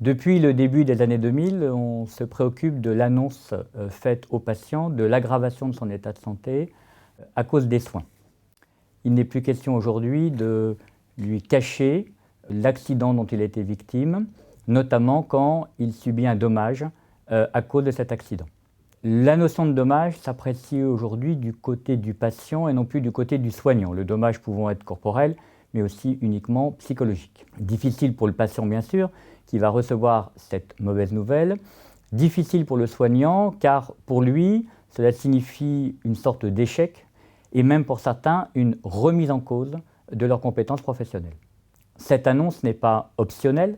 Depuis le début des années 2000, on se préoccupe de l'annonce faite au patient de l'aggravation de son état de santé à cause des soins. Il n'est plus question aujourd'hui de lui cacher l'accident dont il a été victime, notamment quand il subit un dommage à cause de cet accident. La notion de dommage s'apprécie aujourd'hui du côté du patient et non plus du côté du soignant, le dommage pouvant être corporel, mais aussi uniquement psychologique. Difficile pour le patient, bien sûr, qui va recevoir cette mauvaise nouvelle. Difficile pour le soignant, car pour lui, cela signifie une sorte d'échec et même pour certains, une remise en cause de leurs compétences professionnelles. Cette annonce n'est pas optionnelle,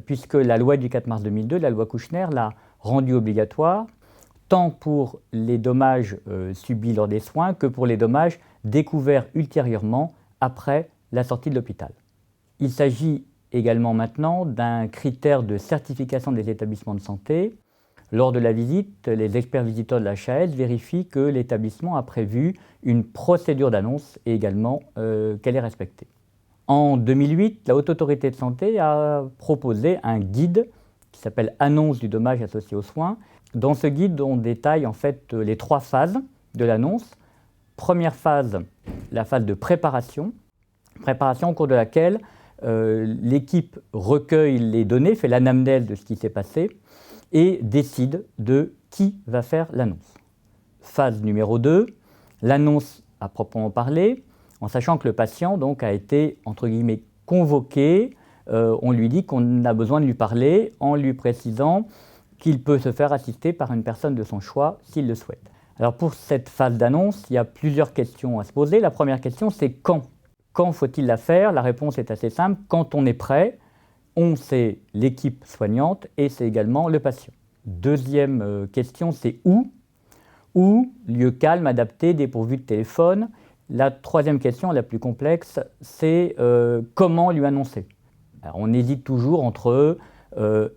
puisque la loi du 4 mars 2002, la loi Kouchner, l'a rendue obligatoire, tant pour les dommages subis lors des soins que pour les dommages découverts ultérieurement après la sortie de l'hôpital. Il s'agit également maintenant d'un critère de certification des établissements de santé. Lors de la visite, les experts visiteurs de la HAS vérifient que l'établissement a prévu une procédure d'annonce et également qu'elle est respectée. En 2008, la Haute Autorité de Santé a proposé un guide qui s'appelle « Annonce du dommage associé aux soins ». Dans ce guide, on détaille en fait les 3 phases de l'annonce. Première phase, la phase de préparation au cours de laquelle l'équipe recueille les données, fait l'anamnèse de ce qui s'est passé et décide de qui va faire l'annonce. Phase numéro 2, l'annonce à proprement parler, en sachant que le patient donc, a été entre guillemets convoqué, on lui dit qu'on a besoin de lui parler en lui précisant qu'il peut se faire assister par une personne de son choix s'il le souhaite. Alors pour cette phase d'annonce, il y a plusieurs questions à se poser. La première question, c'est quand ? Quand faut-il la faire ? La réponse est assez simple, quand on est prêt. On, c'est l'équipe soignante et c'est également le patient. Deuxième question, c'est où ? Où ? Lieu calme, adapté, dépourvu de téléphone. La troisième question, la plus complexe, c'est comment lui annoncer ? Alors, on hésite toujours entre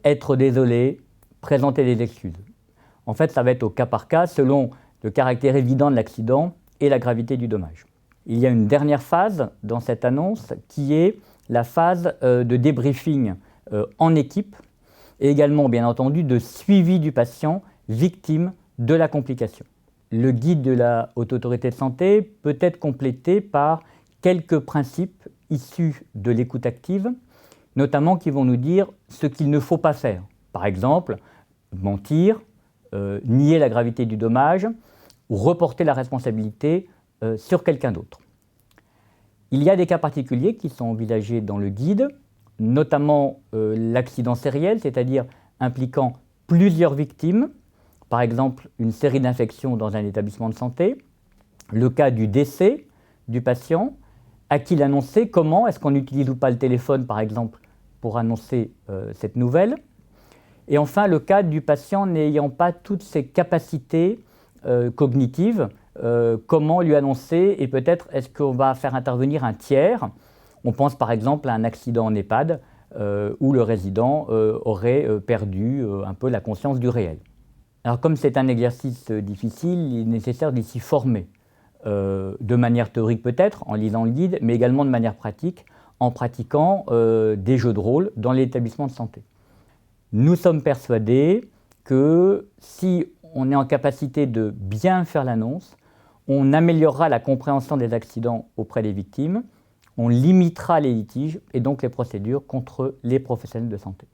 être désolé, présenter des excuses. En fait, ça va être au cas par cas selon le caractère évident de l'accident et la gravité du dommage. Il y a une dernière phase dans cette annonce qui est la phase de débriefing en équipe et également, bien entendu, de suivi du patient victime de la complication. Le guide de la Haute Autorité de Santé peut être complété par quelques principes issus de l'écoute active, notamment qui vont nous dire ce qu'il ne faut pas faire. Par exemple, mentir, nier la gravité du dommage ou reporter la responsabilité sur quelqu'un d'autre. Il y a des cas particuliers qui sont envisagés dans le guide, notamment l'accident sériel, c'est-à-dire impliquant plusieurs victimes, par exemple une série d'infections dans un établissement de santé, le cas du décès du patient, à qui l'annoncer, comment, est-ce qu'on utilise ou pas le téléphone par exemple pour annoncer cette nouvelle, et enfin le cas du patient n'ayant pas toutes ses capacités cognitives, comment lui annoncer et peut-être est-ce qu'on va faire intervenir un tiers. On pense par exemple à un accident en EHPAD où le résident aurait perdu un peu la conscience du réel. Alors comme c'est un exercice difficile, il est nécessaire d'y s'y former, de manière théorique peut-être, en lisant le guide, mais également de manière pratique, en pratiquant des jeux de rôle dans l'établissement de santé. Nous sommes persuadés que si on est en capacité de bien faire l'annonce, on améliorera la compréhension des accidents auprès des victimes, on limitera les litiges et donc les procédures contre les professionnels de santé.